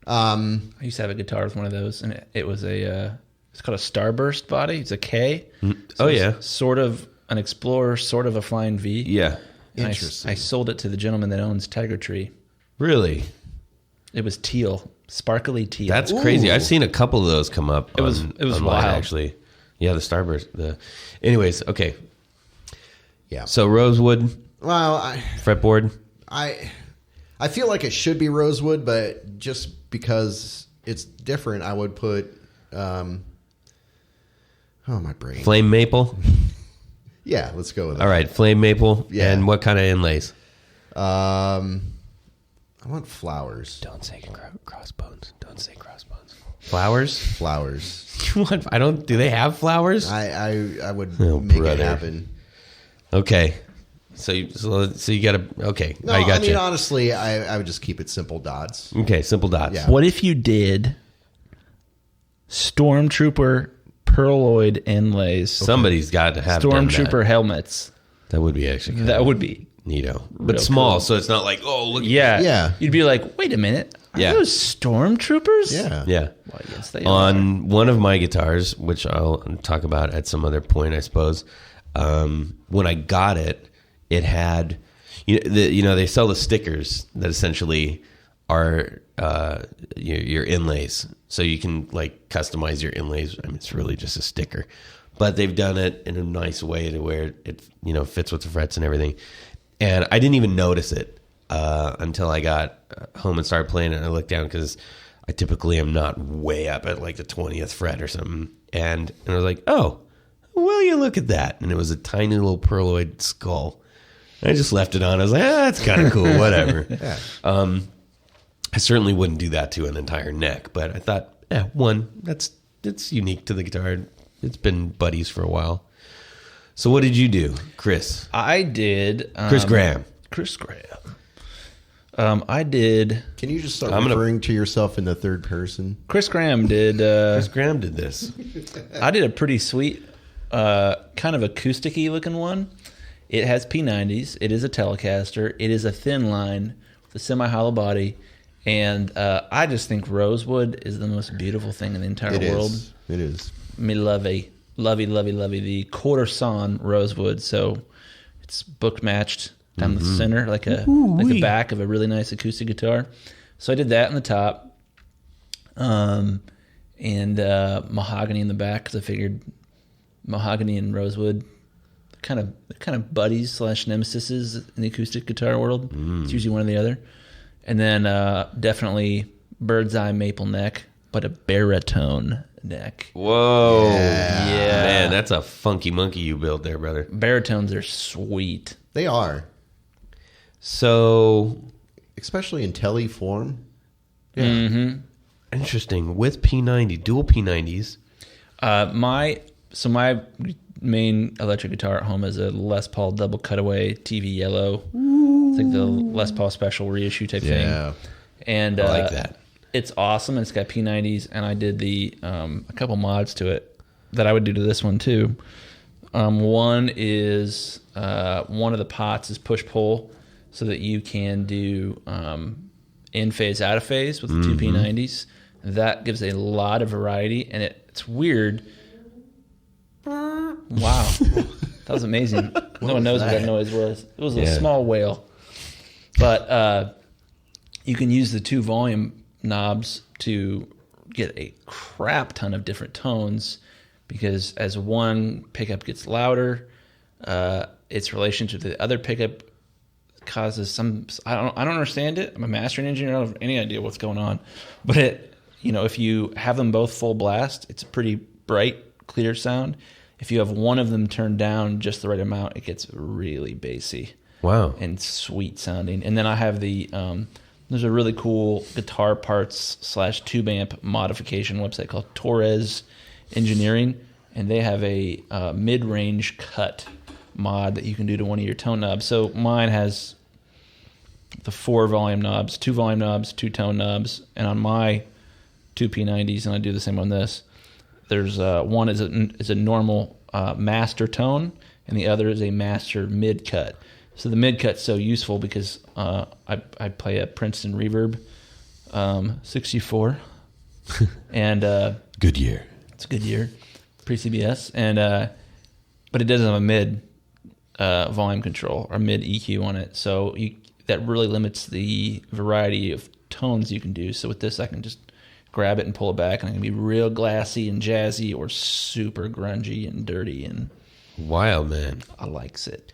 I used to have a guitar with one of those, and it was it's called a Starburst body. It's a K. Oh, it's yeah. sort of an Explorer, sort of a Flying V. Yeah. And Interesting. I sold it to the gentleman that owns Tiger Tree. Really? It was teal, sparkly teal. That's crazy. Ooh. I've seen a couple of those come up. It was online, wild. actually. Yeah, the Starburst. Anyways, okay. Yeah. So rosewood Well, fretboard. I feel like it should be rosewood, but just because it's different, I would put. My brain. Flame maple. Yeah, let's go with it. All right, flame maple. Yeah. And what kind of inlays? I want flowers. Don't say crossbones. Don't say crossbones. Flowers? Flowers. What? Do they have flowers? I would Oh, make brother. it happen. Okay. So you got to, okay. No, I got mean you. honestly, I would just keep it simple dots. Okay, simple dots. Yeah. What if you did Stormtrooper Pearloid inlays? Somebody's got to have done Stormtrooper helmets. That would be actually kind That of would be. neato. But Real small, cool. so it's not like, oh, look. Yeah. Yeah. You'd be like, wait a minute. Are Yeah. those Stormtroopers? Yeah. Yeah. Well, yes, they are. On one of my guitars, which I'll talk about at some other point, I suppose, when I got it, it had, they sell the stickers that essentially are your inlays. So you can like customize your inlays. I mean, it's really just a sticker, but they've done it in a nice way to where it fits with the frets and everything. And I didn't even notice it until I got home and started playing it. And I looked down because I typically am not way up at like the 20th fret or something. And I was like, oh, well, you look at that. And it was a tiny little pearloid skull. And I just left it on. I was like, that's kind of cool, whatever. Yeah. I certainly wouldn't do that to an entire neck, but I thought, it's unique to the guitar. It's been buddies for a while. So what did you do, Chris? I did. Chris Graham. Chris Graham. I did. Can you just start I'm gonna- referring to yourself in the third person? Chris Graham did. Chris Graham did this. I did a pretty sweet, kind of acoustic-y looking one. It has P90s. It is a Telecaster. It is a thin line with a semi-hollow body. And I just think rosewood is the most beautiful thing in the entire world. It is. Me lovey the quarter sawn rosewood. So it's book matched down the center like the back of a really nice acoustic guitar. So I did that in the top, and mahogany in the back because I figured mahogany and rosewood kind of buddies / nemesises in the acoustic guitar world. It's usually one or the other. And then definitely bird's eye maple neck, but a baritone neck. Whoa. Yeah. Man, that's a funky monkey you built there, brother. Baritones are sweet. They are, So especially in tele form. Mm-hmm. interesting. With P90, dual P90s. My main electric guitar at home is a Les Paul double cutaway TV yellow. It's like the Les Paul special reissue type Yeah. thing. And I like that. It's awesome. It's got P90s, and I did a couple mods to it that I would do to this one too. One is one of the pots is push pull, so that you can do in phase, out of phase with the two P90s. That gives a lot of variety, and it's weird. Wow, that was amazing. No one knows what that noise was. It was a small whale, but you can use the two volume knobs to get a crap ton of different tones, because as one pickup gets louder, its relationship to the other pickup causes some. I don't understand it. I'm a mastering engineer. I don't have any idea what's going on, but if you have them both full blast, it's a pretty bright, clear sound. If you have one of them turned down just the right amount, it gets really bassy. Wow. And sweet sounding. And then I have there's a really cool guitar parts / tube amp modification website called Torres Engineering, and they have a mid-range cut mod that you can do to one of your tone knobs. So mine has the 4 volume knobs, 2 volume knobs, 2 tone knobs, and on my 2 P90s, and I do the same on this, there's one is a normal master tone, and the other is a master mid cut. So the mid cut's so useful because I play a Princeton Reverb 64, and Good year. it's a good year, pre-CBS, and but it doesn't have a mid volume control or mid EQ on it, so that really limits the variety of tones you can do. So with this, I can just grab it and pull it back, and I can be real glassy and jazzy or super grungy and dirty, and Wild, man. I likes it.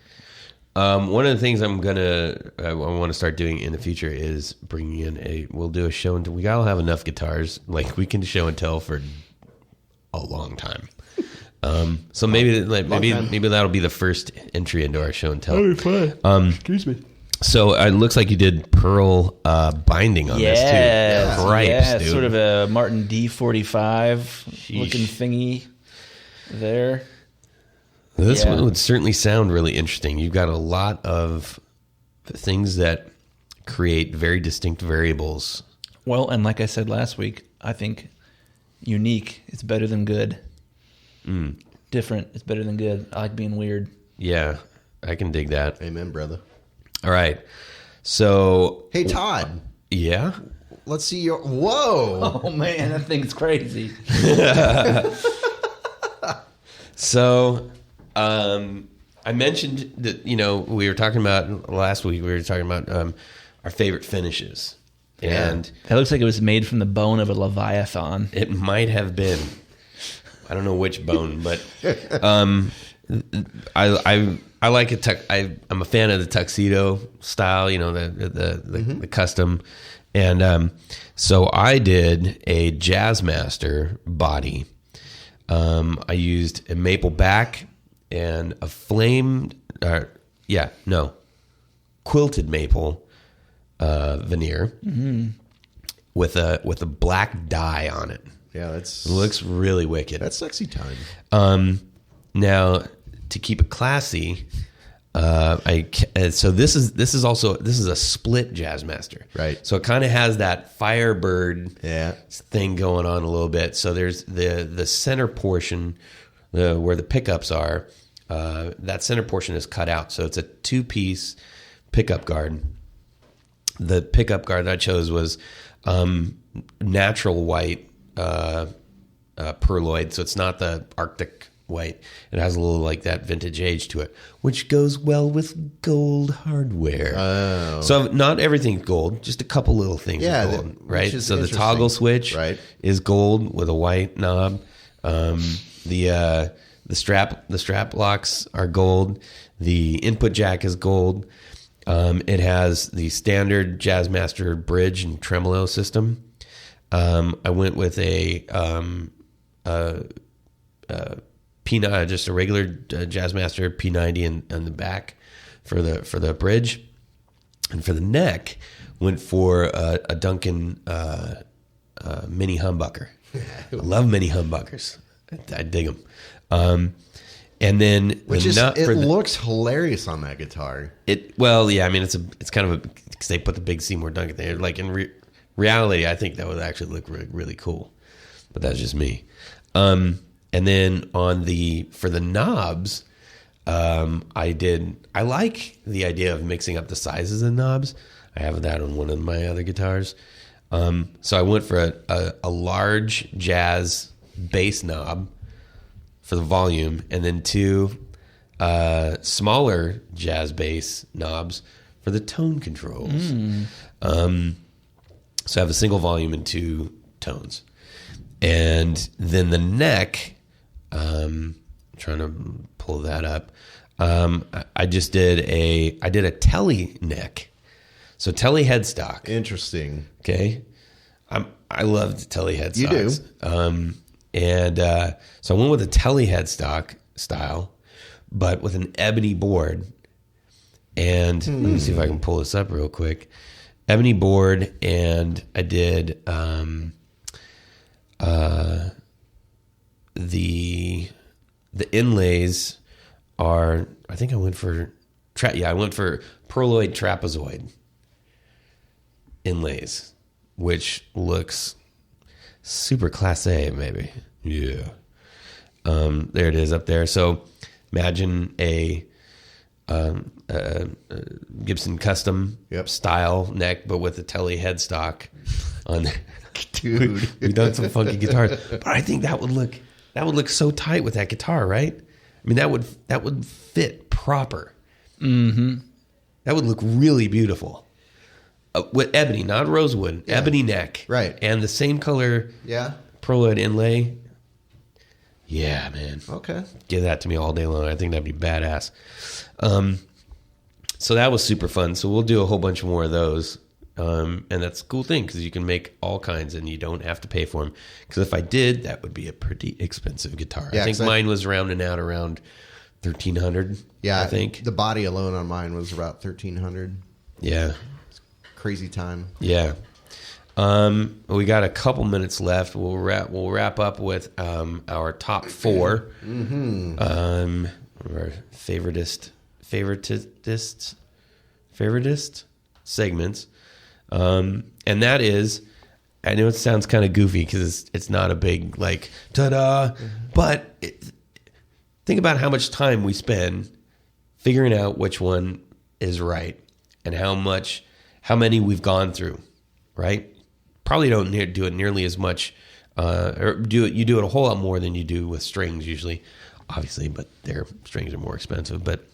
One of the things I want to start doing in the future is bringing in we'll do a show and we gotta have enough guitars. Like we can show and tell for a long time. So maybe that'll be the first entry into our show and tell. Oh, fun. Excuse me. So it looks like you did pearl binding on this too. Yeah, Cripes, dude. Sort of a Martin D45 looking thingy there. This one would certainly sound really interesting. You've got a lot of things that create very distinct variables. Well, and like I said last week, I think unique is better than good. Different is better than good. I like being weird. Yeah, I can dig that. Amen, brother. All right. So, Hey, Todd. yeah. Let's see your. Whoa. Oh man, that thing's crazy. So, I mentioned that, we were talking about last week, our favorite finishes. Yeah. And That looks like it was made from the bone of a leviathan. it might have been. I don't know which bone, but I like it. I'm a fan of the tuxedo style, the custom. And so I did a Jazzmaster body. I used a maple back and a quilted maple veneer with a black dye on it. Yeah, It looks really wicked. that's sexy time. Now, to keep it classy, so this is a split Jazzmaster, Right. So it kind of has that Firebird thing going on a little bit. So there's the center portion where the pickups are. That center portion is cut out, so it's a 2-piece pickup guard. The pickup guard that I chose was natural white perloid, so it's not the Arctic white. It has a little like that vintage age to it, which goes well with gold hardware. Oh. So not everything's gold, just a couple little things are gold, right? So the toggle switch is gold with a white knob. The strap locks are gold. The input jack is gold. It has the standard Jazzmaster bridge and tremolo system. I went with a P9, just a regular Jazzmaster P90 on the back for the bridge, and for the neck went for a Duncan mini humbucker. I love mini humbuckers. I dig them. And then looks hilarious on that guitar. I mean it's kind of because they put the big Seymour Duncan there. Like in reality, I think that would actually look really, really cool. But that's just me. And then for the knobs, I like the idea of mixing up the sizes of knobs. I have that on one of my other guitars. So I went for a large jazz bass knob for the volume, and then 2 smaller jazz bass knobs for the tone controls. So I have a single volume and 2 tones. And then the neck, trying to pull that up. I did a Telly neck. So Telly headstock. Interesting. Okay. I love Telly headstocks. You do. So I went with a Telly headstock style, but with an ebony board. And let me see if I can pull this up real quick. Ebony board, and I did the inlays are, I think I went for perloid trapezoid inlays, which looks super class A, maybe. Yeah. There it is up there. So imagine a Gibson custom style neck, but with a Telly headstock on there. Dude, we've done some funky guitars, but I think that would look so tight with that guitar, right? I mean, that would fit proper. Mm-hmm. That would look really beautiful with ebony, not rosewood. Yeah. Ebony neck, right? And the same color, perloid inlay. Yeah, man. Okay, give that to me all day long. I think that'd be badass. So that was super fun. So we'll do a whole bunch more of those. And that's a cool thing because you can make all kinds and you don't have to pay for them. Because if I did, that would be a pretty expensive guitar. Yeah, I think mine was rounding out around $1,300. Yeah, I think the body alone on mine was about $1,300. Yeah, crazy time. Yeah. We got a couple minutes left. We'll wrap up with our top 4. Mm-hmm. Our favoritist segments. And that is, I know it sounds kind of goofy because it's not a big like ta-da, but think about how much time we spend figuring out which one is right and how many we've gone through, right? Probably don't do it nearly as much, you do it a whole lot more than you do with strings usually, obviously, but their strings are more expensive. But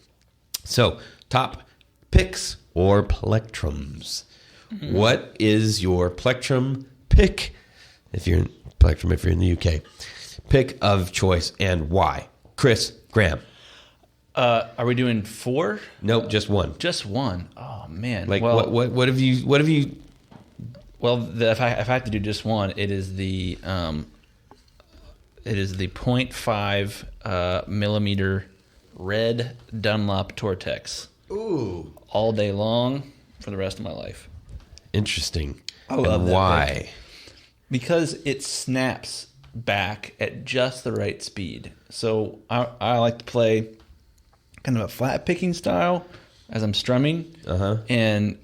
so top picks or plectrums. Mm-hmm. What is your plectrum pick if you're in the UK? Pick of choice and why? Chris Graham. Are we doing 4? Nope, just one. Just one. Oh man. Like what have you? Well, if I have to do just one, it is the 0.5 millimeter red Dunlop Tortex. Ooh. All day long for the rest of my life. Interesting. I love that. Why? Pick. Because it snaps back at just the right speed. So I like to play kind of a flat picking style as I'm strumming. And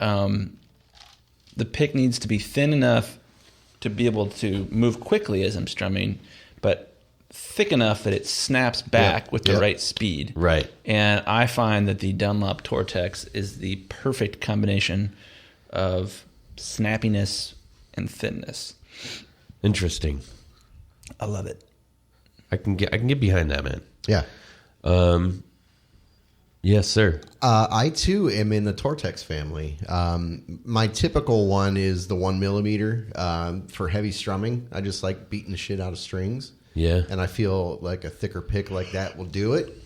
the pick needs to be thin enough to be able to move quickly as I'm strumming, but thick enough that it snaps back with the right speed. Right. And I find that the Dunlop Tortex is the perfect combination of snappiness and thinness. Interesting. I love it. I can get behind that, man. Yeah. Yes, sir. I too am in the Tortex family. My typical one is the 1 millimeter for heavy strumming. I just like beating the shit out of strings. Yeah. And I feel like a thicker pick like that will do it.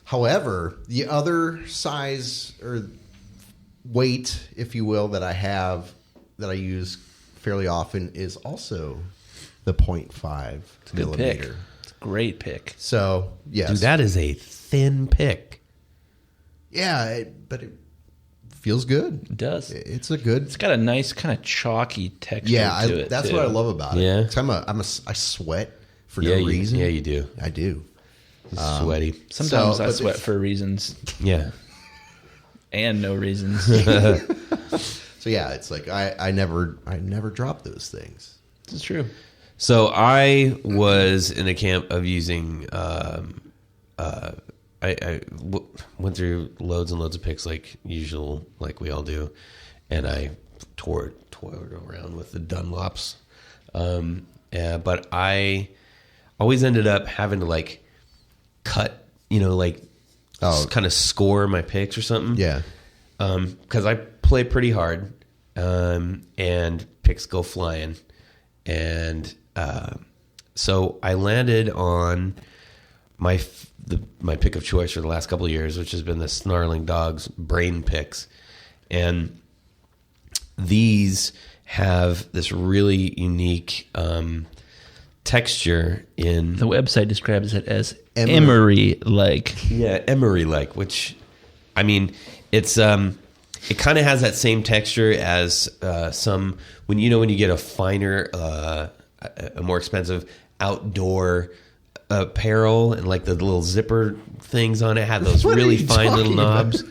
However, the other size or weight, if you will, that I use fairly often is also the 0.5 Good millimeter. pick. It's a great pick. So, yes. Dude, that is a thin pick. Yeah, but it feels good. It does. It's a good. It's got a nice kind of chalky texture Yeah, to it. that's too. what I love about it. Yeah. 'Cause I sweat for Yeah, no reason. Yeah, you do. I do. It's sweaty. Sometimes So, I but sweat if- for reasons Yeah. and no reasons. So yeah, it's like I never drop those things. This is true. So I was in a camp of using. Went through loads and loads of picks like usual, like we all do, and I toyed around with the Dunlops. But I always ended up having to like cut, kind of score my picks or something. Yeah. Because I play pretty hard, and picks go flying, and so I landed on my pick of choice for the last couple of years, which has been the Snarling Dogs brain picks, and these have this really unique texture in The website describes it as emery-like. Yeah, emery-like, which, I mean, it's it kind of has that same texture as some when you get a finer, a more expensive outdoor apparel and like the little zipper things on it have those What are really you fine talking little knobs.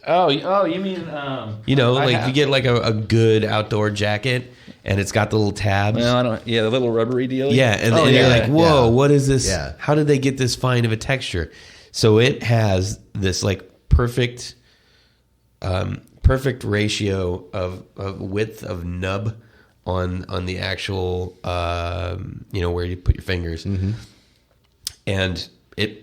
Oh, you mean You get like a good outdoor jacket and it's got the little tabs. Well, I don't. Yeah, the little rubbery deal. Yeah, and Oh, you're yeah. like, whoa, Yeah. what is this? Yeah. How did they get this fine of a texture? So it has this like perfect ratio of width of nub on the actual where you put your fingers. Mm-hmm. And the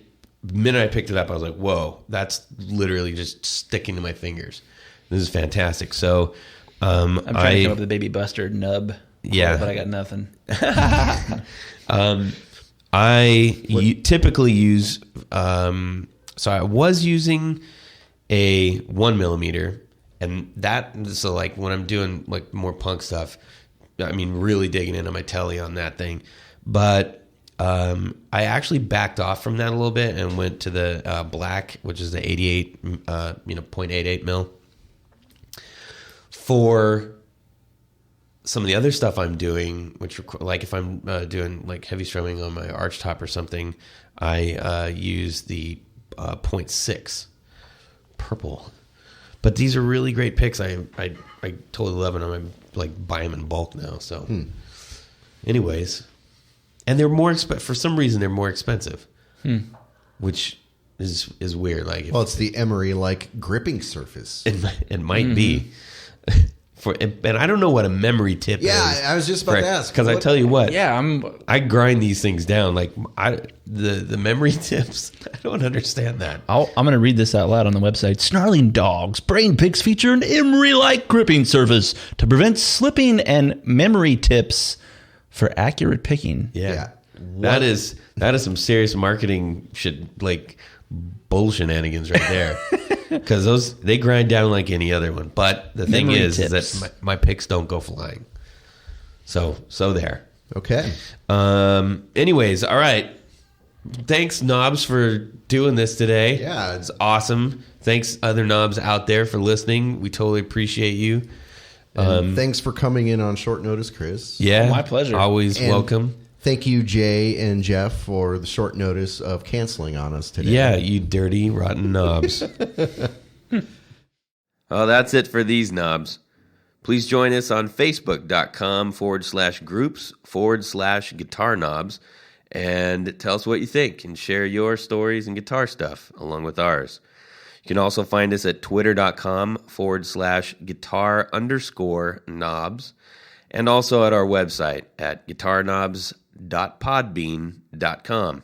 minute I picked it up, I was like, whoa, that's literally just sticking to my fingers. This is fantastic. So I'm trying to come up with the Baby Buster nub. Yeah. But I got nothing. Typically use, so I was using a 1 millimeter, and so like when I'm doing like more punk stuff, I mean, really digging into my telly on that thing. But I actually backed off from that a little bit and went to the black, which is the 88, 0.88 mil. For some of the other stuff I'm doing, which like if I'm doing like heavy strumming on my arch top or something, I use the 0.6 purple. But these are really great picks. I totally love them. I like buy them in bulk now. So, anyways, and they're more for some reason they're more expensive, which is weird. Like, Well, it's the emery-like gripping surface. it might be. And I don't know what a memory tip is. Yeah, I was just about to ask. Because I tell you what, Yeah, I grind these things down. Like the memory tips, I don't understand that. I'm going to read this out loud on the website. Snarling Dogs brain picks feature an emery-like gripping surface to prevent slipping and memory tips for accurate picking. Yeah. Yeah. That is some serious marketing shit, like bull shenanigans right there. Because they grind down like any other one. But the thing Memory is tips. that my picks don't go flying. So there. Okay. Anyways, all right. Thanks, Knobs, for doing this today. Yeah. It's awesome. Thanks, other Knobs out there, for listening. We totally appreciate you. And thanks for coming in on short notice, Chris. Yeah. My pleasure. Always And welcome. Thank you, Jay and Jeff, for the short notice of canceling on us today. Yeah, you dirty, rotten knobs. Oh, that's it for these knobs. Please join us on Facebook.com/groups/guitar knobs and tell us what you think and share your stories and guitar stuff along with ours. You can also find us at twitter.com/guitar_knobs and also at our website at guitarknobs.podbean.com.